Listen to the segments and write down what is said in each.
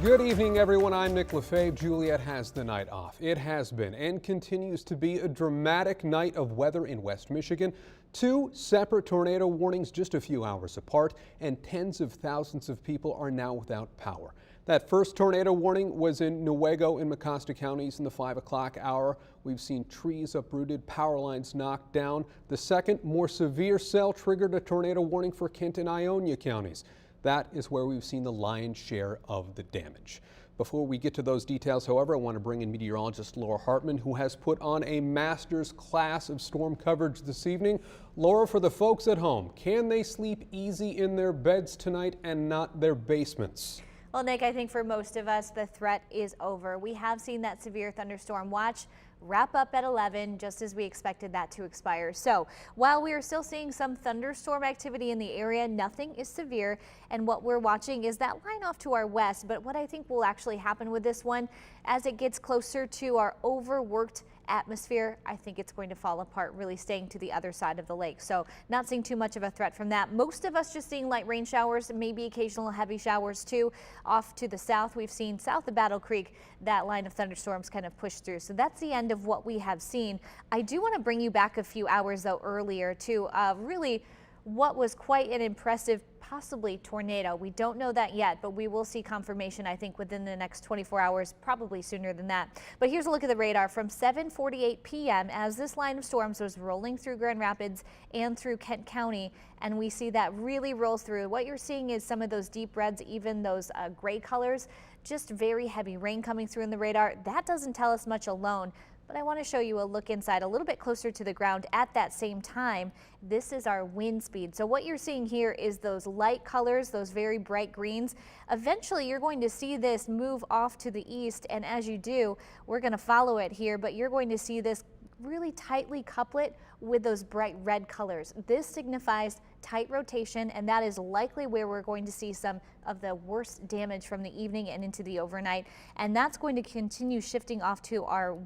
Good evening, everyone. I'm Nick Lefebvre. Juliet has the night off. It has been and continues to be a dramatic night of weather in West Michigan. Two separate tornado warnings just a few hours apart, and tens of thousands of people are now without power. That first tornado warning was in Newaygo in Mecosta counties in the 5 o'clock hour. We've seen trees uprooted, power lines knocked down. The second, more severe cell triggered a tornado warning for Kent and Ionia counties. That is where we've seen the lion's share of the damage. Before we get to those details, however, I want to bring in meteorologist Laura Hartman, who has put on a master's class of storm coverage this evening. Laura, for the folks at home, can they sleep easy in their beds tonight and not their basements? Well, Nick, I think for most of us, the threat is over. We have seen that severe thunderstorm watch wrap up at 11, just as we expected that to expire. So while we are still seeing some thunderstorm activity in the area, nothing is severe. And what we're watching is that line off to our west. But what I think will actually happen with this one, as it gets closer to our overworked atmosphere, I think it's going to fall apart, really staying to the other side of the lake. So not seeing too much of a threat from that. Most of us just seeing light rain showers, maybe occasional heavy showers too. Off to the south, we've seen south of Battle Creek, that line of thunderstorms kind of push through. So that's the end of what we have seen. I do want to bring you back a few hours though earlier to really what was quite an impressive possibly tornado. We don't know that yet, but we will see confirmation, I think, within the next 24 hours, probably sooner than that. But here's a look at the radar from 7:48 p.m. as this line of storms was rolling through Grand Rapids and through Kent County, and we see that really rolls through. What you're seeing is some of those deep reds, even those gray colors, just very heavy rain coming through in the radar. That doesn't tell us much alone. But I want to show you a look inside a little bit closer to the ground at that same time. This is our wind speed. So what you're seeing here is those light colors, those very bright greens. Eventually you're going to see this move off to the east, and as you do, we're going to follow it here, but you're going to see this really tightly couplet with those bright red colors. This signifies tight rotation, and that is likely where we're going to see some of the worst damage from the evening and into the overnight, and that's going to continue shifting off to our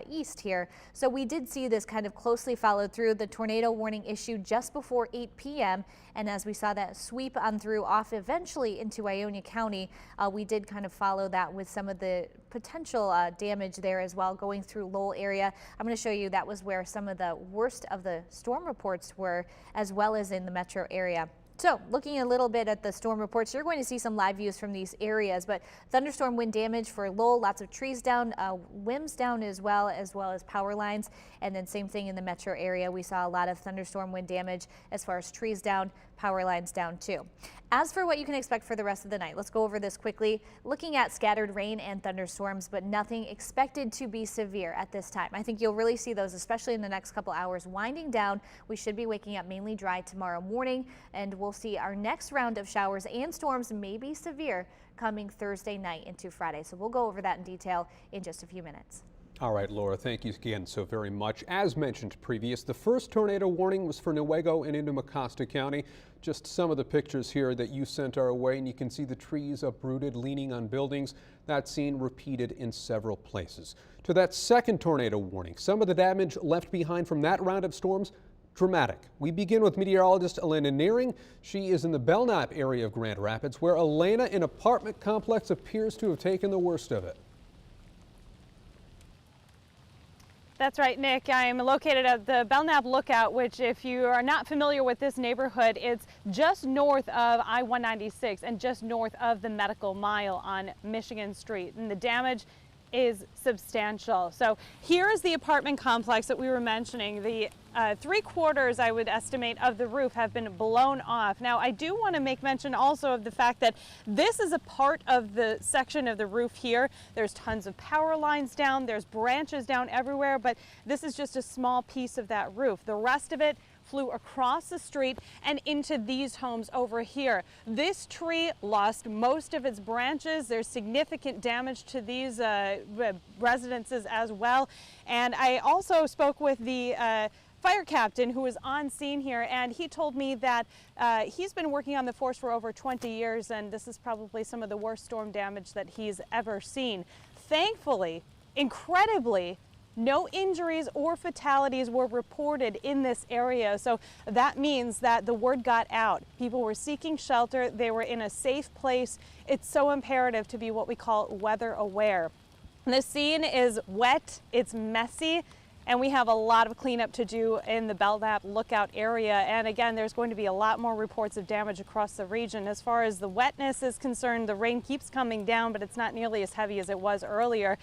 east here. So we did see this kind of closely followed through. The tornado warning issued just before 8 p.m. and as we saw that sweep on through off eventually into Ionia County, we did kind of follow that with some of the potential damage there as well going through Lowell area. I'm going to show you that was where some of the worst of the storm reports were, as well as in the metro area. So looking a little bit at the storm reports, you're going to see some live views from these areas, but thunderstorm wind damage for Lowell, lots of trees down, limbs down as well as power lines. And then same thing in the metro area. We saw a lot of thunderstorm wind damage as far as trees down, power lines down too. As for what you can expect for the rest of the night, let's go over this quickly. Looking at scattered rain and thunderstorms, but nothing expected to be severe at this time. I think you'll really see those, especially in the next couple hours, winding down. We should be waking up mainly dry tomorrow morning, and we'll see our next round of showers and storms, maybe severe, coming Thursday night into Friday. So we'll go over that in detail in just a few minutes. All right, Laura, thank you again so very much. As mentioned previous, the first tornado warning was for Newaygo and into Mecosta County. Just some of the pictures here that you sent our way, and you can see the trees uprooted, leaning on buildings. That scene repeated in several places. To that second tornado warning, some of the damage left behind from that round of storms, dramatic. We begin with meteorologist Elena Nearing. She is in the Belknap area of Grand Rapids, where Elena, an apartment complex, appears to have taken the worst of it. That's right, Nick. I am located at the Belknap Lookout, which, if you are not familiar with this neighborhood, it's just north of I-196 and just north of the Medical Mile on Michigan Street. And the damage is substantial. So here is the apartment complex that we were mentioning. The 3/4, I would estimate, of the roof have been blown off. Now, I do want to make mention also of the fact that this is a part of the section of the roof here. There's tons of power lines down, there's branches down everywhere, but this is just a small piece of that roof. The rest of it flew across the street and into these homes over here. This tree lost most of its branches. There's significant damage to these residences as well. And I also spoke with the fire captain who was on scene here, and he told me that he's been working on the force for over 20 years, and this is probably some of the worst storm damage that he's ever seen. Thankfully, incredibly, no injuries or fatalities were reported in this area. So that means that the word got out. People were seeking shelter. They were in a safe place. It's so imperative to be what we call weather aware. The scene is wet, it's messy, and we have a lot of cleanup to do in the Belknap lookout area. And again, there's going to be a lot more reports of damage across the region. As far as the wetness is concerned, the rain keeps coming down, but it's not nearly as heavy as it was earlier.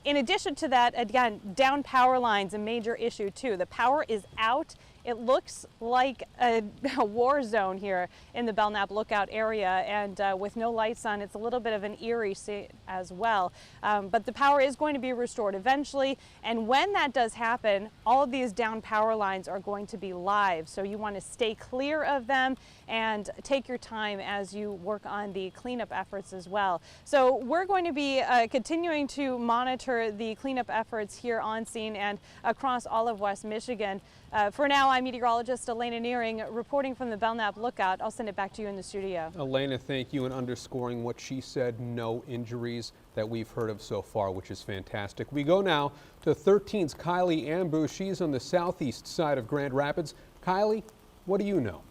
In addition to that, again, down power lines, a major issue too. The power is out. It looks like a war zone here in the Belknap lookout area, and with no lights on, it's a little bit of an eerie scene as well. But the power is going to be restored eventually, and when that does happen, all of these down power lines are going to be live, so you want to stay clear of them and take your time as you work on the cleanup efforts as well. So we're going to be continuing to monitor the cleanup efforts here on scene and across all of West Michigan. For now, I'm meteorologist Elena Nearing reporting from the Belknap lookout. I'll send it back to you in the studio. Elena, thank you, and underscoring what she said, no injuries that we've heard of so far, which is fantastic. We go now to 13's Kylie Ambush. She's on the southeast side of Grand Rapids. Kylie, what do you know?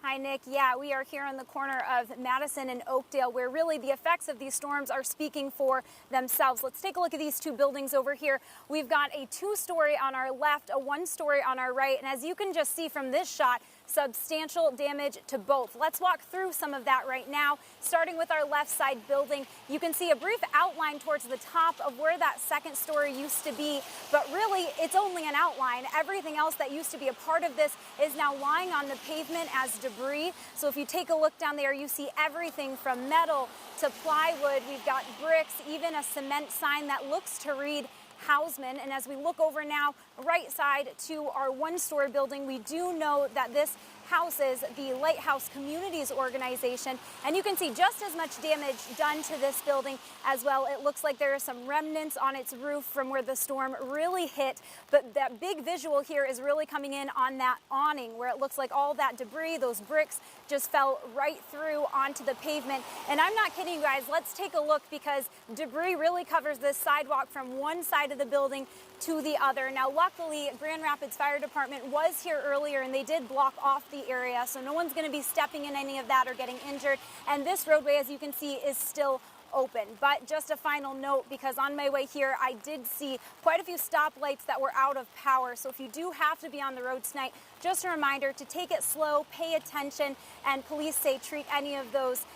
Hi, Nick. Yeah, we are here on the corner of Madison and Oakdale, where really the effects of these storms are speaking for themselves. Let's take a look at these two buildings over here. We've got a 2-story on our left, a 1-story on our right, and as you can just see from this shot, substantial damage to both. Let's walk through some of that right now. Starting with our left side building, you can see a brief outline towards the top of where that 2nd story used to be, but really it's only an outline. Everything else that used to be a part of this is now lying on the pavement as debris. So if you take a look down there, you see everything from metal to plywood. We've got bricks, even a cement sign that looks to read Houseman. And as we look over now, right side to our 1-story building, we do know that this houses the Lighthouse Communities Organization, and you can see just as much damage done to this building as well. It looks like there are some remnants on its roof from where the storm really hit, but that big visual here is really coming in on that awning where it looks like all that debris, those bricks, just fell right through onto the pavement. And I'm not kidding you guys, let's take a look, because debris really covers this sidewalk from one side of the building to the other. Now luckily, Grand Rapids Fire Department was here earlier and they did block off the area, so no one's going to be stepping in any of that or getting injured. And this roadway, as you can see, is still open. But just a final note, because on my way here I did see quite a few stoplights that were out of power. So if you do have to be on the road tonight, just a reminder to take it slow, pay attention, and police say treat any of those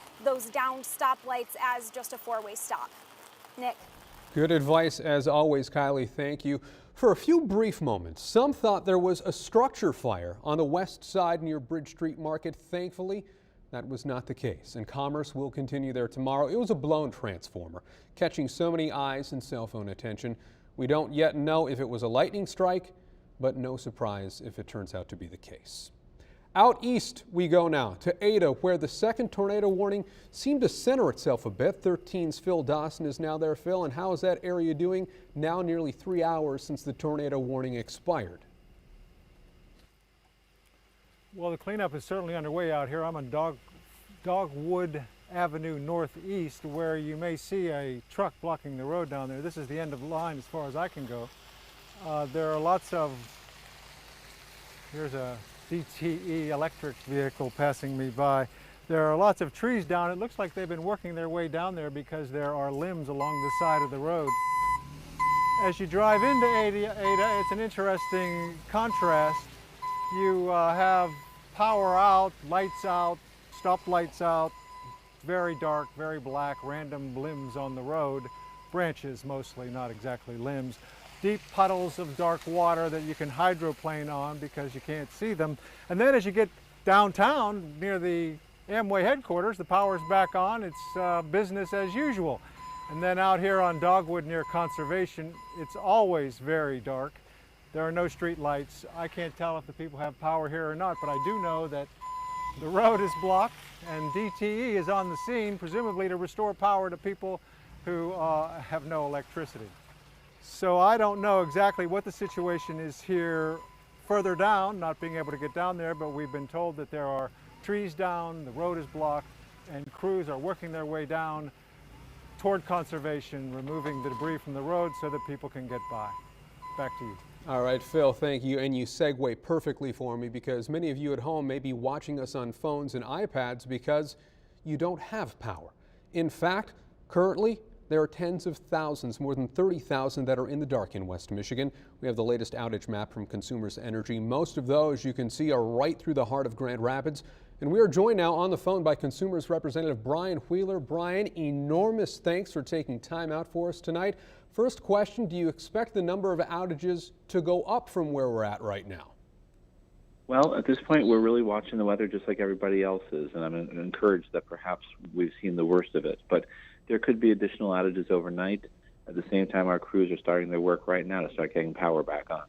downed stoplights as just a 4-way stop. Nick. Good advice as always, Kylie. Thank you. For a few brief moments, some thought there was a structure fire on the west side near Bridge Street Market. Thankfully, that was not the case, and commerce will continue there tomorrow. It was a blown transformer, catching so many eyes and cell phone attention. We don't yet know if it was a lightning strike, but no surprise if it turns out to be the case. Out east we go now to Ada, where the second tornado warning seemed to center itself a bit. 13's Phil Dawson is now there. Phil, and how is that area doing now nearly 3 hours since the tornado warning expired? Well, the cleanup is certainly underway out here. I'm on Dogwood Avenue Northeast, where you may see a truck blocking the road down there. This is the end of the line as far as I can go. There are lots of, here's a DTE electric vehicle passing me by. There are lots of trees down. It looks like they've been working their way down there because there are limbs along the side of the road. As you drive into Ada, it's an interesting contrast. You have power out, lights out, stoplights out, very dark, very black, random limbs on the road, branches mostly, not exactly limbs. Deep puddles of dark water that you can hydroplane on because you can't see them. And then as you get downtown near the Amway headquarters, the power's back on. It's business as usual. And then out here on Dogwood near Conservation, it's always very dark. There are no street lights. I can't tell if the people have power here or not, but I do know that the road is blocked and DTE is on the scene, presumably to restore power to people who have no electricity. So I don't know exactly what the situation is here further down, not being able to get down there, but we've been told that there are trees down, the road is blocked, and crews are working their way down toward conservation, removing the debris from the road so that people can get by. Back to you. All right, Phil, thank you. And you segue perfectly for me because many of you at home may be watching us on phones and iPads because you don't have power. In fact, currently, there are tens of thousands, more than 30,000 that are in the dark in West Michigan. We have the latest outage map from Consumers Energy. Most of those, you can see, are right through the heart of Grand Rapids. And we are joined now on the phone by Consumers Representative Brian Wheeler. Brian, enormous thanks for taking time out for us tonight. First question, do you expect the number of outages to go up from where we're at right now? Well, at this point, we're really watching the weather just like everybody else is, and I'm encouraged that perhaps we've seen the worst of it. But there could be additional outages overnight. At the same time, our crews are starting their work right now to start getting power back on.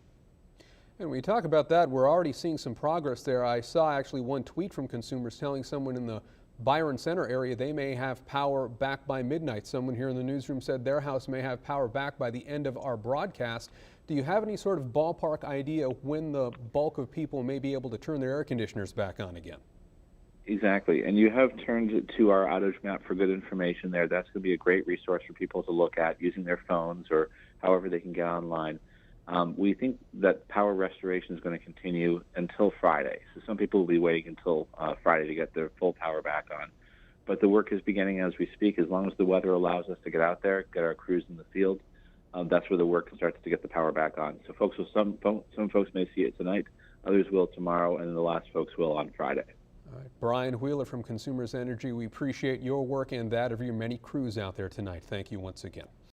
And when you talk about that, we're already seeing some progress there. I saw actually one tweet from consumers telling someone in the Byron Center area they may have power back by midnight. Someone here in the newsroom said their house may have power back by the end of our broadcast. Do you have any sort of ballpark idea when the bulk of people may be able to turn their air conditioners back on again? Exactly, and you have turned to our outage map for good information there. That's going to be a great resource for people to look at using their phones or however they can get online. We think that power restoration is going to continue until Friday. So some people will be waiting until Friday to get their full power back on. But the work is beginning as we speak. As long as the weather allows us to get out there, get our crews in the field, that's where the work starts to get the power back on. So some folks may see it tonight, others will tomorrow, and the last folks will on Friday. All right. Brian Wheeler from Consumers Energy, we appreciate your work and that of your many crews out there tonight. Thank you once again.